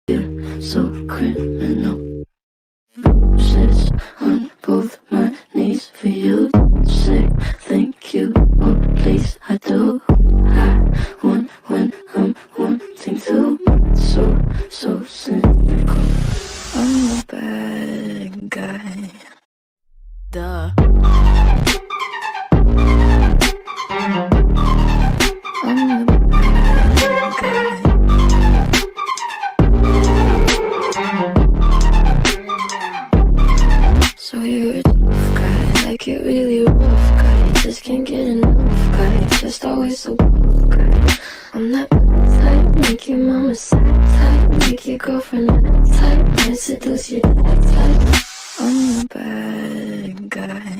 So criminal. Sits on both my knees for you. Say thank you, or please I do. I want when I'm wanting to. So cynical. I'm a bad guy. Duh. So you're a tough guy, like you're really rough guy. Just can't get enough guy, just always so tough guy. I'm that type, make your mama sad type, make your girlfriend that type, might seduce you that type. I'm a bad guy.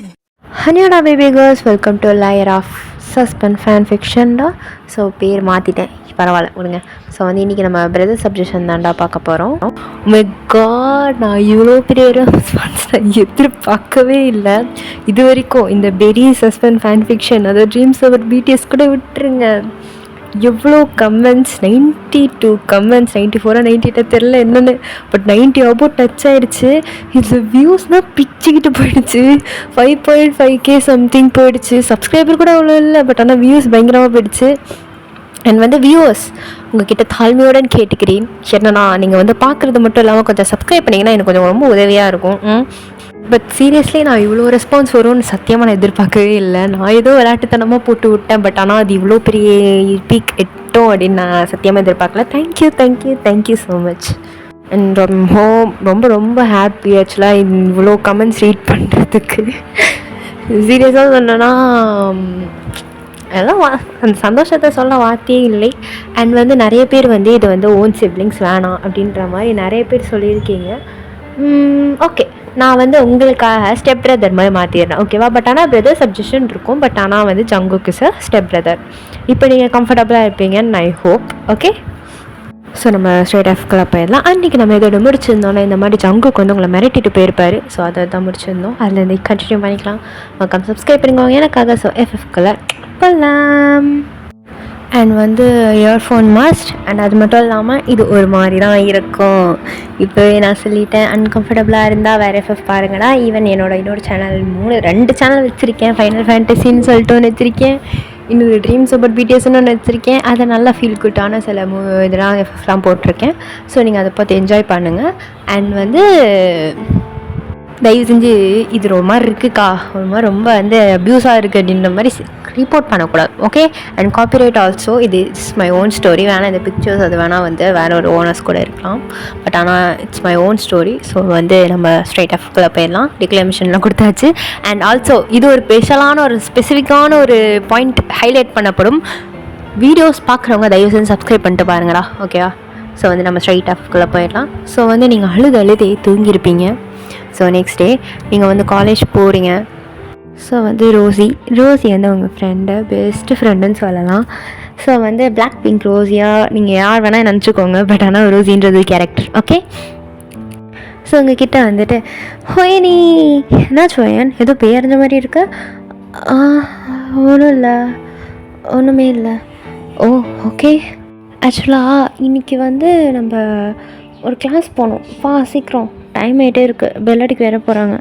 ஹனியோடா baby girls, welcome to layer of suspense fan ஃபிக்ஷன்டா. So பேர் மாற்றிட்டேன், பரவாயில்ல விடுங்க. So வந்து இன்றைக்கி நம்ம brother subjection தான்டா பார்க்க போகிறோம். மை காட், நான் இவ்வளோ பெரிய ரெஸ்பான்ஸ் நான் எதிர்பார்க்கவே இல்லை இது வரைக்கும். இந்த பெரிய சஸ்பென்ஸ் ஃபேன் ஃபிக்ஷன், அதாவது ட்ரீம்ஸ் ஓவர் பிடிஎஸ் கூட விட்டுருங்க. எவ்வளோ கமெண்ட்ஸ், 92 கமெண்ட்ஸ், 94 98 தெரில என்னென்னு, பட் 90 அபோவ் டச் ஆகிடுச்சு. இதில் வியூஸ்னால் பிச்சுக்கிட்டு போயிடுச்சு. 5.5K சம்திங் போயிடுச்சு. சப்ஸ்கிரைபர் கூட அவ்வளோ இல்லை, பட் ஆனால் வியூஸ் பயங்கரமாக போயிடுச்சு. அண்ட் வந்து வியூவர்ஸ், உங்கள்கிட்ட தாழ்மையோடு கேட்டுக்கிறேன், என்னன்னா நீங்கள் வந்து பார்க்குறது மட்டும் இல்லாமல் கொஞ்சம் சப்ஸ்கிரைப் பண்ணிங்கன்னா எனக்கு கொஞ்சம் ரொம்ப உதவியாக இருக்கும். பட் சீரியஸ்லி நான் இவ்வளோ ரெஸ்பான்ஸ் வரும்னு சத்தியமாக நான் எதிர்பார்க்கவே இல்லை. நான் ஏதோ விளையாட்டுத்தனமாக போட்டு விட்டேன், பட் ஆனால் அது இவ்வளோ பெரிய பீக் எட்டும் அப்படின்னு நான் சத்தியமாக எதிர்பார்க்கல. Thank you so much. அண்ட் ரொம்ப ரொம்ப ஹாப்பி ஆக்சுவலாக இவ்வளோ கமெண்ட்ஸ் ரீட் பண்ணுறதுக்கு. சீரியஸாக சொன்னேன்னா எல்லாம் அந்த சந்தோஷத்தை சொல்ல வார்த்தையே இல்லை. அண்ட் வந்து நிறைய பேர் வந்து இது வந்து ஓன் சிப்ளிங்ஸ் வேணாம் அப்படின்ற மாதிரி நிறைய பேர் சொல்லியிருக்கீங்க. ஓகே, நான் வந்து உங்களுக்காக ஸ்டெப் பிரதர் மாதிரி மாற்றிடுறேன், ஓகேவா? பட் ஆனால் பிரதர் சப்ஜெக்ஷன் இருக்கும், பட் ஆனால் வந்து ஜங்குக்கு சார் ஸ்டெப் பிரதர். இப்போ நீங்கள் கம்ஃபர்டபுளாக இருப்பீங்கன்னு ஐ ஹோப். ஓகே, ஸோ நம்ம ஸ்ட்ரெயிட் ஆஃப்குள்ளே போயிடலாம். அன்றைக்கி நம்ம இதோட முடிச்சிருந்தோம்னா இந்த மாதிரி ஜங்குக்கு வந்து உங்களை மிரட்டிட்டு போயிருப்பார். ஸோ அதை தான் முடிச்சிருந்தோம், அதுலேருந்து கண்டினியூ பண்ணிக்கலாம். மக்கம் சப்ஸ்கிரைப் பண்ணிக்கோங்க எனக்காக. ஸோ எஃப்எஃப்குள்ளே போகலாம். அண்ட் வந்து இயர்ஃபோன் மஸ்ட். அண்ட் அது மட்டும் இல்லாமல் இது ஒரு மாதிரி தான் இருக்கும். இப்போவே நான் சொல்லிட்டேன், அன்கம்ஃபர்டபுளாக இருந்தால் வேறு எஃப்எஃப் பாருங்கடா. ஈவன் இன்னொரு சேனல் 2 சேனல் வச்சுருக்கேன். ஃபைனல் ஃபேண்டசின்னு சொல்லிட்டு ஒன்று வச்சுருக்கேன், இன்னொரு ட்ரீம்ஸ் அபவுட் பிடிஎஸ்ன்னு ஒன்று வச்சுருக்கேன். அதை நல்லா ஃபீல் குட்டான சில இதெல்லாம் எஃப்எஃப்லாம் போட்டிருக்கேன். ஸோ நீங்கள் அதை பார்த்து என்ஜாய் பண்ணுங்கள். அண்ட் வந்து தயவு செஞ்சு இது ஒரு மாதிரி இருக்குக்கா, ஒரு மாதிரி ரொம்ப வந்து அப்யூஸாக இருக்குது அப்படின்ற மாதிரி ரிப்போர்ட் பண்ணக்கூடாது, ஓகே? And copyright also. இது இட்ஸ் மை ஓன் ஸ்டோரி. வேணால் இந்த பிக்சர்ஸ் அது வேணால் வந்து வேறு ஒரு ஓனர்ஸ் கூட இருக்கலாம், பட் ஆனால் it's my own story. So வந்து நம்ம ஸ்ட்ரைட் ஆஃப்குள்ளே போயிடலாம். டிக்ளமேஷன்லாம் கொடுத்தாச்சு. அண்ட் ஆல்சோ இது ஒரு ஸ்பெஷலான ஒரு ஸ்பெசிஃபிக்கான ஒரு பாயிண்ட் ஹைலைட் பண்ணப்படும். வீடியோஸ் பார்க்குறவங்க தயவு செஞ்சு சப்ஸ்கிரைப் பண்ணிட்டு பாருங்கடா, ஓகேவா? ஸோ வந்து நம்ம ஸ்ட்ரைட் ஆஃப்குள்ளே போயிடலாம். ஸோ வந்து நீங்கள் அழுதே தூங்கியிருப்பீங்க. ஸோ நெக்ஸ்ட் டே நீங்கள் வந்து காலேஜ் போகிறீங்க. ஸோ வந்து ரோசி வந்து உங்கள் ஃப்ரெண்டு, பெஸ்ட்டு ஃப்ரெண்டுன்னு சொல்லலாம். ஸோ வந்து பிளாக் பிங்க் ரோசியாக நீங்கள் யார் வேணால் நினச்சிக்கோங்க, பட் ஆனால் ரோசின்றது கேரக்டர், ஓகே? ஸோ உங்ககிட்ட வந்துட்டு ஹோயனி என்னாச்சு ஹோயன், ஏதோ பேரஞ்ச மாதிரி இருக்கு. ஒன்றுமே இல்லை. ஓ ஓகே, ஆக்சுவலாக இன்றைக்கி வந்து நம்ம ஒரு கிளாஸ் போகணும், சீக்கிரம் டைம் ஆகிட்டே இருக்குது, பெல்லடிக்கு வேற போகிறாங்க.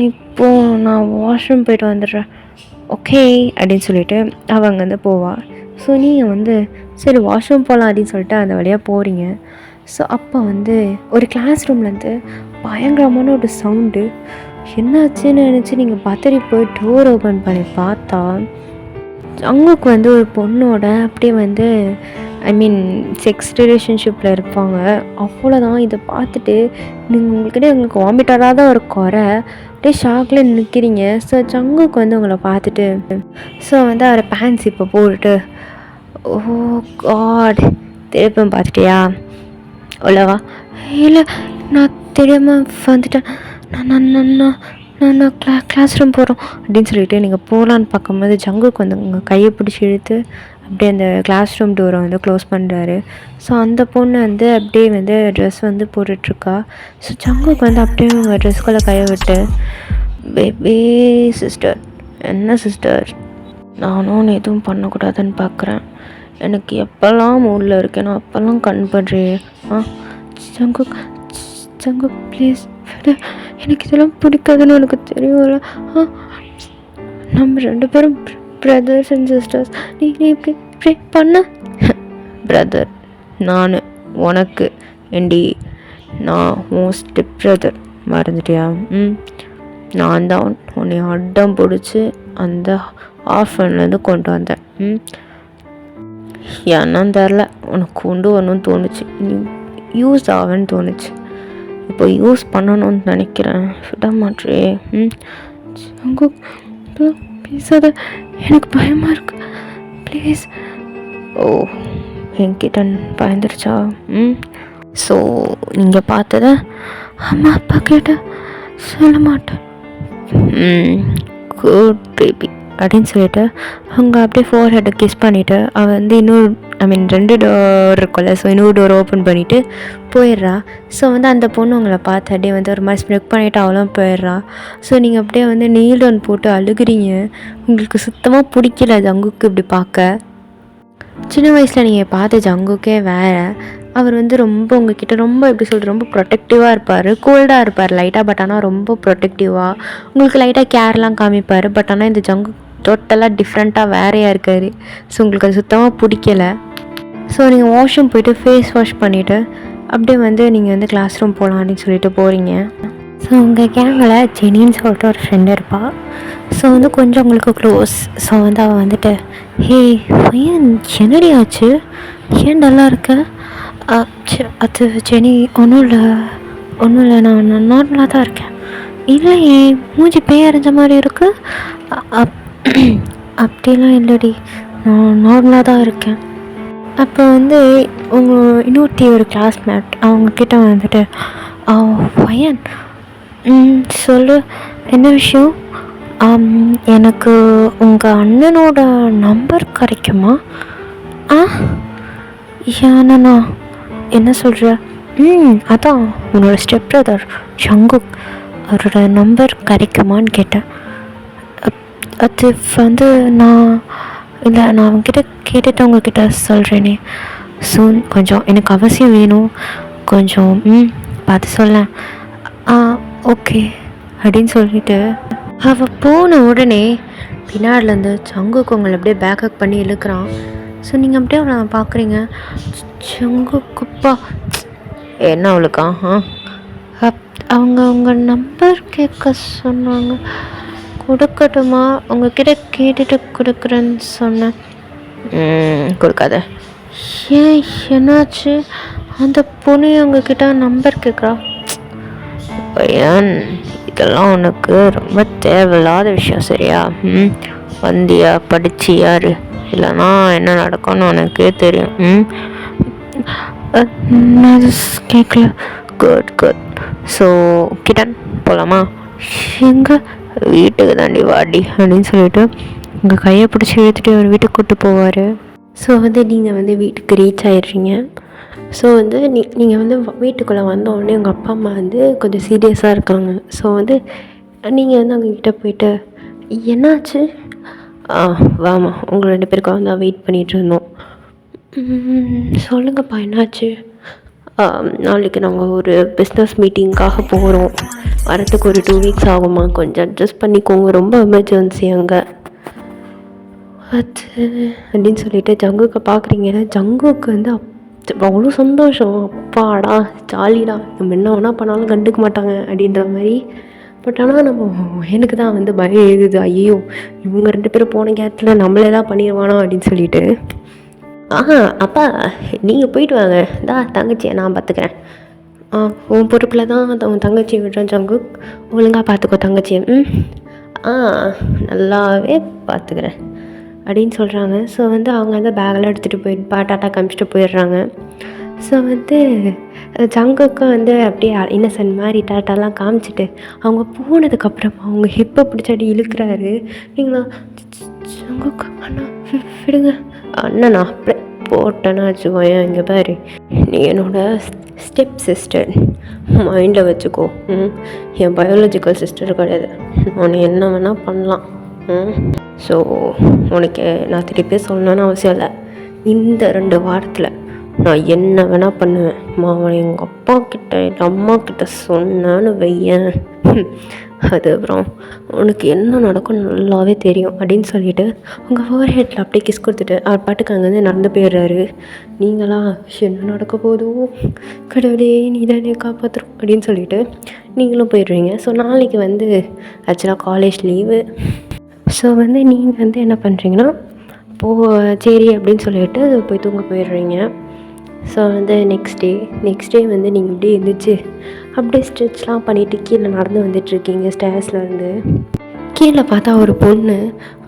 இப்போ நான் வாஷ்ரூம் போய்ட்டு வந்துடுறேன், ஓகே அப்படின்னு சொல்லிட்டு அவங்க வந்து போவாள். ஸோ நீங்கள் வந்து சரி வாஷ்ரூம் போகலாம் அப்படின்னு சொல்லிட்டு அந்த வழியாக போகிறீங்க. ஸோ அப்போ வந்து ஒரு கிளாஸ் ரூம்லேருந்து பயங்கரமான ஒரு சவுண்டு. என்னாச்சுன்னு நினச்சி நீங்கள் பதறி போய் டோர் ஓப்பன் பண்ணி பார்த்தா அங்குக்கு வந்து ஒரு பொண்ணோட அப்படியே வந்து செக்ஸ் ரிலேஷன்ஷிப்பில் இருப்பாங்க. அவ்வளோதான். இதை பார்த்துட்டு உங்களுக்கு வாமிட்டராக தான் ஒரு குறை, அப்படியே ஷாக்கில் நிற்கிறீங்க. ஸோ ஜங்குக்கு வந்து உங்களை பார்த்துட்டு ஸோ வந்து அவரை பேண்ட்ஸ் இப்போ போட்டுட்டு ஓ காட் திருப்பம் பார்த்துட்டியா அவ்வளோவா? இல்லை நான் தெரியாமல் வந்துட்டேன், நான் கிளாஸ் ரூம் போகிறோம் அப்படின்னு சொல்லிட்டு நீங்கள் போகலான்னு பார்க்கும்போது ஜங்குக்கு வந்து உங்கள் கையை பிடிச்சி இழுத்து அப்படியே அந்த கிளாஸ் ரூம் டோரை வந்து க்ளோஸ் பண்ணுறாரு. ஸோ அந்த பொண்ணு வந்து அப்படியே வந்து ட்ரெஸ் வந்து போட்டுட்ருக்கா. ஸோ ஜங்குக்கு வந்து அப்படியே உங்கள் ட்ரெஸ்குள்ளே கையை விட்டு பேபி சிஸ்டர், என்ன சிஸ்டர், நானும் எதுவும் பண்ணக்கூடாதுன்னு பார்க்குறேன், எனக்கு எப்போல்லாம் மூடில் இருக்கேனோ அப்போல்லாம் கண் படுறியே. ஜங்குக் ஜங்குக் ப்ளீஸ் விடு, எனக்கு இதெல்லாம் பிடிக்காதுன்னு எனக்கு தெரியும்ல. நம்ம 2 பேரும் பிரதர்ஸ் அண்ட் சிஸ்டர்ஸ். நீ இப்படி பண்ண பிரதர் நான் உனக்கு ஏண்டி, நான் மோஸ்ட் பிரதர் மறந்துட்டியா? நான் தான் உன்னை அடம் பிடிச்சி அந்த ஆஃபன்லேருந்து கொண்டு வந்தேன். ஏன்னா தெரில, உனக்கு கொண்டு வரணும்னு தோணுச்சு, நீ யூஸ் ஆகுன்னு தோணுச்சு. இப்போ யூஸ் பண்ணணும்னு நினைக்கிறேன். விட மாட்டே. அங்கே பேசாத, எனக்கு பயமாக இருக்கு ப்ளீஸ். ஓ, என்கிட்ட பயந்துருச்சா? ஸோ நீங்கள் பார்த்தத அம்மா அப்பா கிட்ட சொல்ல மாட்டேன். குட் பேபி அப்படின்னு சொல்லிட்டு அவங்க அப்படியே 4 கிஸ் பண்ணிவிட்டு அவள் வந்து இன்னொரு 2 டோர் இருக்கும்ல, ஸோ இன்னொரு டோர் ஓப்பன் பண்ணிவிட்டு போயிடுறா. ஸோ வந்து அந்த பொண்ணு உங்களை பார்த்து அப்படியே வந்து ஒரு மாதிரி ஸ்ப்ரெக் பண்ணிவிட்டு அவளும் போயிடுறா. ஸோ நீங்கள் அப்படியே வந்து நீல் டவுன் போட்டு அழுகுறீங்க. உங்களுக்கு சுத்தமாக பிடிக்கல ஜங்குக்கு இப்படி பார்க்க. சின்ன வயசில் நீங்கள் பார்த்த ஜங்குக்கே வேறு. அவர் வந்து ரொம்ப உங்ககிட்ட ரொம்ப எப்படி சொல்கிறது, ரொம்ப ப்ரொடெக்டிவாக இருப்பார், கோல்டாக இருப்பார் லைட்டாக. பட் ஆனால் ரொம்ப ப்ரொடெக்டிவாக உங்களுக்கு லைட்டாக கேர்லாம் காமிப்பார். பட் ஆனால் இந்த ஜங்கு டோட்டலாக டிஃப்ரெண்ட்டாக வேறையாக இருக்கார். ஸோ உங்களுக்கு அது சுத்தமாக பிடிக்கல. ஸோ நீங்கள் வாஷ்ரூம் போய்ட்டு ஃபேஸ் வாஷ் பண்ணிவிட்டு அப்படியே வந்து நீங்கள் வந்து கிளாஸ் ரூம் போகலாம் அப்படின்னு சொல்லிட்டு போகிறீங்க. ஸோ உங்கள் கேங்கில் ஜெனின்னு சொல்லிட்டு ஒரு ஃப்ரெண்டு இருப்பாள். ஸோ வந்து கொஞ்சம் உங்களுக்கு க்ளோஸ். ஸோ வந்து அவள் வந்துட்டு, ஹே பையன் என்னடி ஆச்சு, ஏன் டல்லாக இருக்க? அது ஜெனி ஒன்றும் இல்லை நான் நார்மலாக தான் இருக்கேன். இல்லையே மூஞ்சி பேய் அரைஞ்ச மாதிரி இருக்கு. அப்படிலாம் இல்லடி, நான் நார்மலாக தான் இருக்கேன். அப்போ வந்து உங்கள் இன்னொருத்தி ஒரு கிளாஸ்மேட் அவங்கக்கிட்ட வந்துட்டு, பையன் சொல்லு என்ன விஷயம்? எனக்கு உங்கள் அண்ணனோட நம்பர் கிடைக்குமா? ஏன்னா என்ன சொல்கிற? அதான் உன்னோட ஸ்டெப் பிரதர் ஜங்குக் அவரோட நம்பர் கிடைக்குமான்னு கேட்டேன். அது வந்து நான் அவங்ககிட்ட கேட்டுட்டு உங்ககிட்ட சொல்கிறேனே. சூன் கொஞ்சம் எனக்கு அவசியம் வேணும், கொஞ்சம் பார்த்து சொல்ல. ஓகே அப்படின்னு சொல்லிட்டு அவள் போன உடனே பின்னாடிலேருந்து ஜங்குக்கு உங்களை அப்படியே பேக்கப் பண்ணி இழுக்கிறான். ஸோ நீங்கள் அப்படியே அவளை பார்க்குறீங்க. ஜங்குக்குப்பா என்ன அவளுக்கா? அவங்க உங்கள் நம்பர் கேட்க சொன்னாங்க, கொடுக்கட்டுமா? உங்ககிட்ட கேட்டுட்டு கொடுக்குறேன்னு சொன்னேன். கொடுக்காத. ஏன் என்னாச்சு? அந்த பொண்ணு உங்ககிட்ட நம்பர் கேட்குறா. பையன் இதெல்லாம் உனக்கு ரொம்ப தேவையில்லாத விஷயம் சரியா? வந்தியா படிச்சியாரு, இல்லைனா என்ன நடக்கும்னு உனக்கே தெரியும். நான் கேட்கல. குட். ஸோ கிட்டன் போகலாமா? எங்கே? வீட்டுக்கு தாண்டி வாடி அப்படின்னு சொல்லிட்டு உங்கள் கையை பிடிச்சி இழுத்துட்டு அவர் வீட்டுக்கு கூப்பிட்டு போவார். ஸோ வந்து நீங்கள் வந்து வீட்டுக்கு ரீச் ஆகிடுறீங்க. ஸோ வந்து நீங்கள் வந்து வீட்டுக்குள்ளே வந்தோடனே உங்கள் அப்பா அம்மா வந்து கொஞ்சம் சீரியஸாக இருக்காங்க. ஸோ வந்து நீங்கள் வந்து அவங்கக்கிட்ட போயிட்டு, என்னாச்சு? வாமா, உங்கள் 2 பேருக்கும் வந்து வெயிட் பண்ணிகிட்டு இருந்தோம். சொல்லுங்கப்பா என்னாச்சு? நாளைக்கு நாங்கள் ஒரு பிஸ்னஸ் மீட்டிங்காக போகிறோம், வரத்துக்கு ஒரு 2 வீக்ஸ் ஆகுமா, கொஞ்சம் அட்ஜஸ்ட் பண்ணிக்கோங்க, ரொம்ப எமர்ஜென்சி அங்கே அது அப்படின்னு சொல்லிட்டு ஜங்குக்கு பார்க்குறீங்க. ஜங்குக்கு வந்து அவ்வளோ சந்தோஷம், அப்பாடா ஜாலிடா, நம்ம என்ன வேணால் பண்ணாலும் கண்டுக்க மாட்டாங்க அப்படின்ற மாதிரி. பட் ஆனால் நம்ம எனக்கு தான் வந்து பயம் எழுதுது, ஐயோ இவங்க 2 பேரும் போன கேரத்தில் நம்மளே தான் பண்ணிடுவானோ அப்படின்னு சொல்லிட்டு. அப்பா நீங்கள் போயிட்டு வாங்க, தங்கச்சியை நான் பார்த்துக்கிறேன். உன் பொறுப்பில் தான் உன் தங்கச்சியை விடுறேன் ஜங்குக், ஒழுங்காக பார்த்துக்கோ தங்கச்சியை. நல்லாவே பார்த்துக்கிறேன் அப்படின்னு சொல்கிறாங்க. ஸோ வந்து அவங்க வந்து பேக்கெல்லாம் எடுத்துகிட்டு டாட்டா காமிச்சிட்டு போயிடுறாங்க. ஸோ வந்து ஜங்குக்கும் வந்து அப்படியே இன்னசென்ட் மாதிரி டாட்டாலாம் காமிச்சிட்டு அவங்க போனதுக்கப்புறமா அவங்க ஹிப்பை பிடிச்சாடி இழுக்கிறாரு. நீங்களா ஜங்குக் அண்ணா விடுங்க. அண்ணனா அப்படியே போட்டேன்னா வச்சுக்கோயேன், இங்கே பாரு நீ என்னோடய ஸ்டெப் சிஸ்டர், மைண்டில் வச்சுக்கோ. என் பயாலஜிக்கல் சிஸ்டர் கிடையாது, உன்னை என்ன வேணால் பண்ணலாம். ஸோ உனக்கு நான் திருப்பி சொல்லணும்னு அவசியம் இல்லை, இந்த 2 வாரத்தில் நான் என்ன வேணால் பண்ணுவேன். அவன் எங்கள் அப்பா கிட்ட எங்கள் அம்மா கிட்ட சொன்னான்னு வையேன், அதுக்கப்புறம் உனக்கு என்ன நடக்கும் நல்லாவே தெரியும் அப்படின்னு சொல்லிட்டு உங்கள் ஃபோர் ஹெட்டில் அப்படியே கிஸ் கொடுத்துட்டு அவர் பாட்டுக்கு அங்கேருந்து நடந்து போயிடுறாரு. நீங்களா என்ன நடக்க போதோ கடவுளே நீ தானே காப்பாற்றுறோம் அப்படின்னு சொல்லிட்டு நீங்களும் போயிடுறீங்க. ஸோ நாளைக்கு வந்து ஆக்சுவலாக காலேஜ் லீவு. ஸோ வந்து நீங்கள் வந்து என்ன பண்ணுறீங்கன்னா சரி அப்படின்னு சொல்லிட்டு போய் தூங்க போயிடுறீங்க. ஸோ வந்து நெக்ஸ்ட் டே வந்து நீங்கள் அப்படியே எழுந்திரிச்சு அப்படியே ஸ்ட்ரெச்லாம் பண்ணிவிட்டு கீழே நடந்து வந்துட்டுருக்கீங்க. ஸ்டேர்ஸ்லேருந்து கீழே பார்த்தா ஒரு பொண்ணு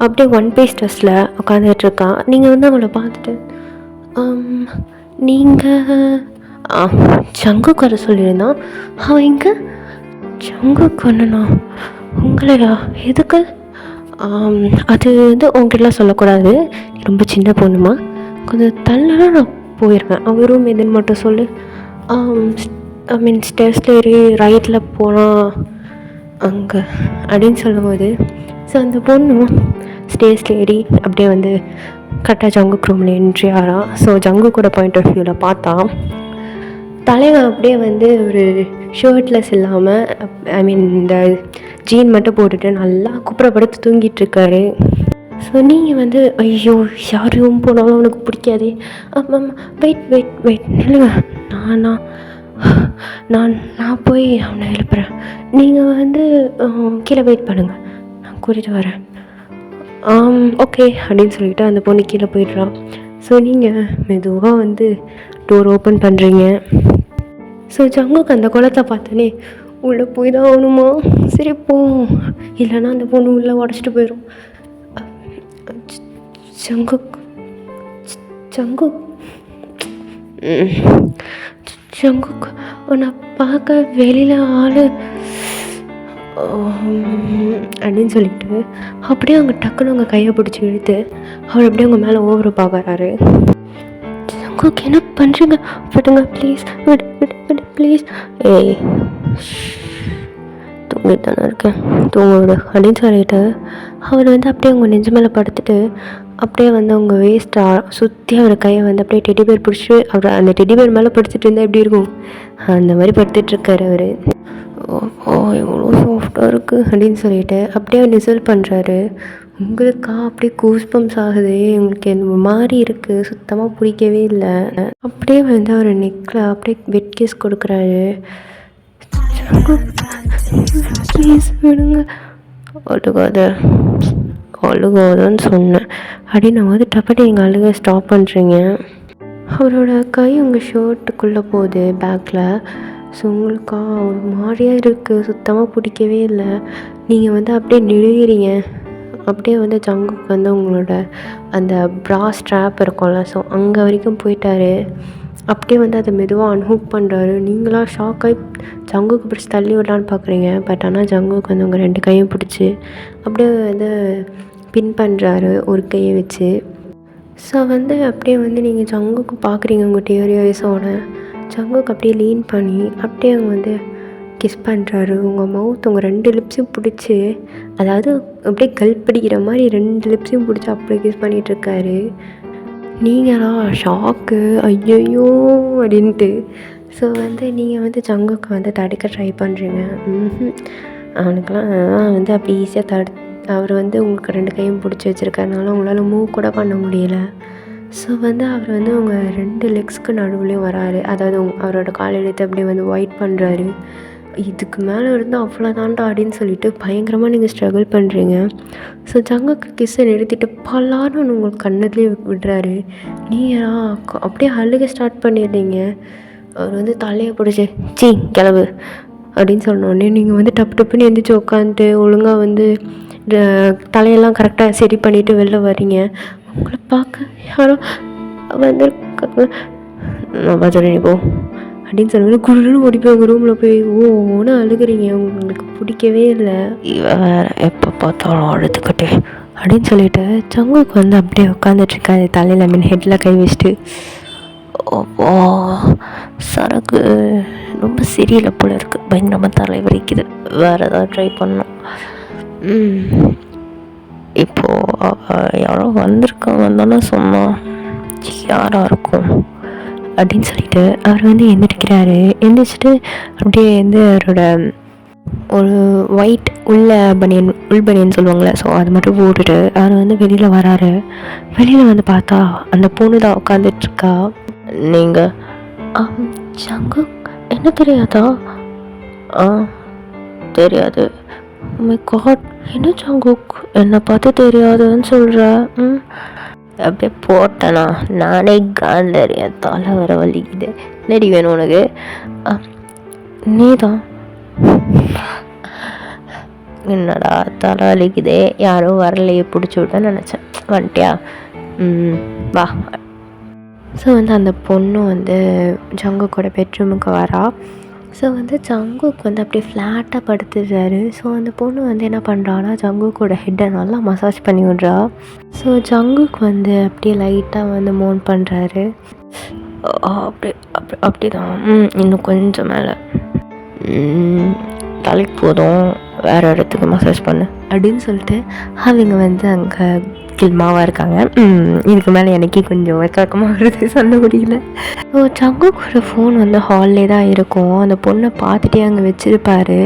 அப்படியே 1 பீஸ் ட்ரெஸ்ஸில் உட்காந்துட்ருக்கா. நீங்கள் வந்து அவளை பார்த்துட்டு நீங்கள் ஜங்குக்கு வர சொல்லியிருந்தான், அவன் எங்கே? ஜங்குக்கு வரணுண்ணா உங்களையா? எதுக்கு? அது வந்து உங்ககிட்டலாம் சொல்லக்கூடாது, நீ ரொம்ப சின்ன பொண்ணுமா, கொஞ்சம் தள்ளனா நான் போயிடுவேன். அவர் ரூம் எதுன்னு மட்டும் சொல்லு. ஐ மீன் ஸ்டேர்ஸில் ஏறி ரைட்டில் போனால் அங்கே அப்படின்னு சொல்லும்போது, ஸோ அந்த பொண்ணு ஸ்டேர்ஸில் ஏறி அப்படியே வந்து கரெக்டாக ஜங்குக்கு ரூமில் என்ட்ரி ஆகிறா. ஸோ ஜங்கு கூட பாயிண்ட் ஆஃப் வியூவில் பார்த்தா தலைவன் அப்படியே வந்து ஒரு ஷர்ட்லெஸ் இல்லாமல், ஐ மீன் இந்த ஜீன் மட்டும் போட்டுட்டு நல்லா குப்புறப்படுத்து தூங்கிட்டுருக்காரு. ஸோ நீங்கள் வந்து ஐயோ யாரையும் போனாலும் அவனுக்கு பிடிக்காதே, ஆமாம் வெயிட் இல்லைங்க, நான் போய் அவனை எழுப்புறேன், நீங்கள் வந்து கீழே வெயிட் பண்ணுங்கள், நான் கூட்டிகிட்டு வரேன். ஓகே அப்படின்னு சொல்லிவிட்டு அந்த பொண்ணு கீழே போயிடுறான். ஸோ நீங்கள் மெதுவாக வந்து டோர் ஓப்பன் பண்ணுறீங்க. ஸோ ஜங்குக்கு அந்த குளத்தை பார்த்தோன்னே உள்ளே போய் தான் ஆகணுமா, சரி போ, இல்லைன்னா அந்த பொண்ணு உள்ளே உடச்சிட்டு போயிடும். ஜங்குக்கு உன்னை பார்க்க வெளியில் ஆள் அப்படின்னு சொல்லிட்டு அப்படியே அவங்க டக்குன்னு அவங்க கையை பிடிச்சி இழுத்து அவர் அப்படியே அவங்க மேலே ஓவர பார்க்குறாரு. ஜங்குக்கு என்ன பண்ணுறீங்க, விடுங்க ப்ளீஸ், விடு ப்ளீஸ். ஏய் தூங்கிட்டு தானே இருக்கேன், தூங்க விடு அப்படின்னு சொல்லிட்டு அவர் வந்து அப்படியே அவங்க நெஞ்சு மேலே படுத்துட்டு அப்படியே வந்து அவங்க வேஸ்ட்டாக சுற்றி அவர் கையை வந்து அப்படியே டெடிபேர் பிடிச்சி அவர் அந்த டெடிபேர் மேலே படுத்துட்டு இருந்தால் எப்படி இருக்கும் அந்த மாதிரி படுத்துட்ருக்காரு அவர். ஓ எவ்வளோ சாஃப்டாக இருக்குது அப்படின்னு சொல்லிட்டு அப்படியே நிசல் பண்ணுறாரு. உங்களுக்கா அப்படியே கூஸ்பம்ஸ் ஆகுது, எங்களுக்கு என்ன மாதிரி இருக்குது, சுத்தமாக பிடிக்கவே இல்லை. அப்படியே வந்து அவர் நெக்கில் அப்படியே வெட் கிஸ் கொடுக்குறாரு. ப்ளீஸ் விடுங்க, அழுகாதன்னு சொன்னேன் அப்படின்னு நான் வந்து டப்பட்டி எங்கள் அழுக ஸ்டாப் பண்ணுறீங்க. அவரோட கை உங்கள் ஷர்ட்டுக்குள்ளே போகுது பேக்கில். ஸோ உங்களுக்கா ஒரு மாதிரியாக இருக்குது, சுத்தமாக பிடிக்கவே இல்லை. நீங்கள் வந்து அப்படியே நெழுகிறீங்க. அப்படியே வந்து ஜங்குக்கு வந்து உங்களோட அந்த ப்ரா ஸ்ட்ராப் இருக்கும்ல, ஸோ அங்கே வரைக்கும் போயிட்டாரு. அப்படியே வந்து அதை மெதுவாக அன்ஹூக் பண்ணுறாரு. நீங்களாம் ஷாக் ஆகி ஜங்குக்கு பிடிச்சி தள்ளி விடலான்னு பார்க்குறீங்க. பட் ஆனால் ஜங்குக்கு வந்து உங்கள் 2 கையும் பிடிச்சி அப்படியே வந்து பின் பண்ணுறாரு ஒரு கையை வச்சு. ஸோ வந்து அப்படியே வந்து நீங்கள் ஜங்குக்கு பார்க்குறீங்க உங்கள் டியரி வயசோட. ஜங்குக்கு அப்படியே லீன் பண்ணி அப்படியே அவங்க வந்து கிஸ் பண்ணுறாரு. உங்கள் மவுத் உங்கள் 2 லிப்ஸையும் பிடிச்சி, அதாவது அப்படியே கல்படிக்கிற மாதிரி 2 லிப்ஸையும் பிடிச்சி அப்படியே கிஸ் பண்ணிகிட்ருக்காரு. நீங்களா ஷாக்கு, ஐயோ அப்படின்ட்டு. ஸோ வந்து நீங்கள் வந்து ஜங்குக்கு வந்து தடுக்க ட்ரை பண்ணுறீங்க. அவனுக்கெல்லாம் வந்து அப்படி ஈஸியாக அவர் வந்து உங்களுக்கு 2 கையும் பிடிச்சி வச்சுருக்கறனால உங்களால் மூவ் கூட பண்ண முடியல. ஸோ வந்து அவர் வந்து உங்கள் 2 லெக்ஸ்க்கு நடுவுலையும் வராரு. அதாவது அவரோட கால் எடுத்து அப்படியே வந்து ஒயிட் பண்ணுறாரு. இதுக்கு மேலே இருந்தால் அவ்வளோதான்டா அப்படின்னு சொல்லிட்டு பயங்கரமாக நீங்கள் ஸ்ட்ரகிள் பண்ணுறீங்க. ஸோ ஜங்குக்கு கிஸ்ஸை நிறுத்திட்டு பல்லான்னு உங்களுக்கு கண்ணத்துலேயே விடுறாரு. நீங்கள் அப்படியே அழுக ஸ்டார்ட் பண்ணிடுறீங்க. அவர் வந்து தலையை பிடிச்சி சீ கிளம்பு அப்படின்னு சொன்னோடனே நீங்கள் வந்து டப்புன்னு எழுந்திரிச்சு உட்காந்துட்டு ஒழுங்காக வந்து தலையெல்லாம் கரெக்டாக சரி பண்ணிவிட்டு வெளில வரீங்க. உங்களை பார்க்க யாரோ வந்திருக்காங்க, நான் பார்த்துட்டு போ அப்படின்னு சொல்லுவேன். குழுன்னு ஓடி போய் உங்கள் ரூமில் போய் ஓன்னு அழுகுறீங்க. உங்களுக்கு பிடிக்கவே இல்லை. வேறு எப்போ பார்த்தாலும் அழுதுக்கிட்டே அப்படின்னு சொல்லிட்டு ஜங்குக்கு வந்து அப்படியே உட்காந்துட்ருக்காரு தலையில் மீன் ஹெட்டில் கை வச்சுட்டு. ஓ சரக்கு ரொம்ப சரியில்லை போல இருக்குது, பயங்கரமாக தலை வலிக்குது, வேறு ஏதாவது ட்ரை பண்ணோம். இப்போது யாரோ வந்திருக்காங்க தானே சொன்னான், யாராக இருக்கும் அப்படின்னு சொல்லிட்டு அவர் வந்து எந்திரிக்கிறாரு. எந்திரிச்சிட்டு அப்படியே வந்து அவரோட ஒரு ஒயிட் உள் பனியன் சொல்லுவாங்களே, ஸோ அது மட்டும் போட்டுட்டு அவர் வந்து வெளியில் வராரு. வெளியில் வந்து பார்த்தா அந்த பொண்ணு தான் உட்காந்துட்ருக்கா. நீங்கள் ஜங்குக் என்ன தெரியாதா? தெரியாது. மை காட், என்ன ஜங்குக் என்னை பார்த்து தெரியாதுன்னு சொல்கிற? அப்படியே போட்டேனா நானே காண்டறிய தலை வர வலிக்குது. நடி வேணும் உனக்கு? நீ தான். என்னடா தலை வலிக்குதே, யாரும் வரலையே, பிடிச்சி விட்டேன்னு நினச்சேன். வந்துட்டியா? வா. ஸோ வந்து அந்த பொண்ணு வந்து ஜங்குக்கோட பெட்ரூமுக்கு வரா. ஸோ வந்து ஜங்குக் வந்து அப்படியே ஃப்ளாட்டாக படுத்துடுறாரு. ஸோ அந்த பொண்ணு வந்து என்ன பண்ணுறான்னா ஜங்குக்கோட ஹெட்டை நல்லா மசாஜ் பண்ணி விட்றா. ஸோ ஜங்குக் வந்து அப்படியே லைட்டாக வந்து மோன் பண்ணுறாரு. அப்படி தான். இன்னும் கொஞ்சம் மேலே தலைக்கு போதும், வேறு இடத்துக்கு மசாஜ் பண்ணு அப்படின்னு சொல்லிட்டு அவங்க வந்து அங்கே கில்மாவாக இருக்காங்க. இதுக்கு மேலே எனக்கே கொஞ்சம் வெக்கமாக வருது, சொல்ல முடியல. ஸோ ஜங்குக்கோட ஃபோன் வந்து ஹால்லே தான் இருக்கும். அந்த பொண்ணை பார்த்துட்டே அங்கே வச்சுருப்பாரு.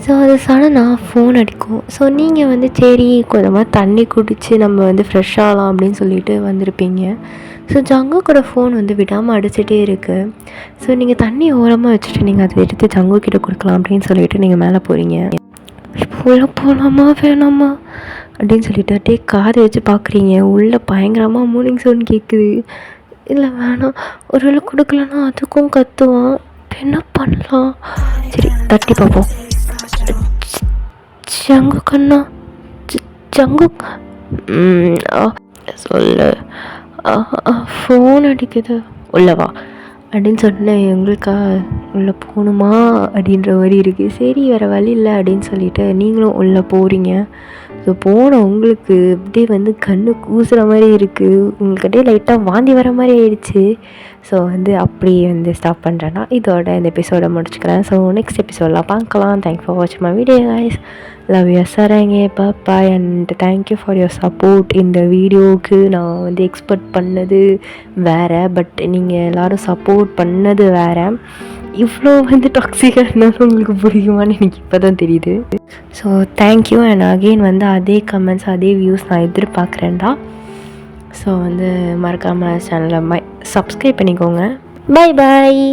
ஸோ அது சடனாக ஃபோன் அடிக்கும். ஸோ நீங்கள் வந்து சரி கொஞ்சமாக தண்ணி குடித்து நம்ம வந்து ஃப்ரெஷ் ஆகலாம் அப்படின்னு சொல்லிட்டு வந்திருப்பீங்க. ஸோ ஜங்குக்கோட ஃபோன் வந்து விடாமல் அடிச்சுட்டே இருக்குது. ஸோ நீங்கள் தண்ணி ஓரமாக வச்சுட்டு நீங்கள் அதை எடுத்து ஜங்குக்கிட்ட கொடுக்கலாம் அப்படின்னு சொல்லிட்டு நீங்கள் மேலே போகிறீங்க. உள்ளே போகலாமா வேணாமா அப்படின்னு சொல்லிட்டு அப்படியே காதை வச்சு பார்க்குறீங்க. உள்ளே பயங்கரமாக மூர்னிங் சவுண்ட் கேட்குது. இல்லை வேணாம், ஒரு வேளை கொடுக்கலன்னா அதுக்கும் கத்துவான், என்ன பண்ணலாம்? சரி தட்டி பார்ப்போம். ஜங்குக் அண்ணா, ஜங்குக் சொல்லு, ஃபோன் அடிக்குது, உள்ளவா அப்படின்னு சொன்னேன். எங்களுக்கா உள்ளே போகணுமா அப்படின்ற மாதிரி இருக்குது. சரி வேறு வழி இல்லை அப்படின்னு சொல்லிட்டு நீங்களும் உள்ளே போகிறீங்க. ஸோ போன உங்களுக்கு அப்படியே வந்து கண்ணு கூசுகிற மாதிரி இருக்குது, உங்களுக்கு அப்படியே லைட்டாக வாந்தி வர மாதிரி ஆயிடுச்சு. ஸோ வந்து அப்படியே வந்து ஸ்டாப் பண்ணுறேன்னா இதோட இந்த எபிசோடை முடிச்சுக்கிறேன். ஸோ நெக்ஸ்ட் எபிசோடெலாம் பார்க்கலாம். தேங்க்ஸ் ஃபார் வாட்சிங் my video guys. Love you சரங்க bye and thank you for your support. இந்த வீடியோவுக்கு நான் வந்து எக்ஸ்பெக்ட் பண்ணது வேறு, பட் நீங்கள் எல்லோரும் சப்போர்ட் பண்ணது வேறு. இவ்வளோ வந்து டாக்ஸிக்காக இருந்தாலும் உங்களுக்கு பிடிக்குமான்னு எனக்கு இப்போ தான் தெரியுது. So thank you. அண்ட் அகெயின் வந்து அதே கமெண்ட்ஸ் அதே வியூஸ் நான் எதிர்பார்க்குறேன்டா. ஸோ வந்து மறக்காமல் சேனலை சப்ஸ்கிரைப் பண்ணிக்கோங்க. Bye bye.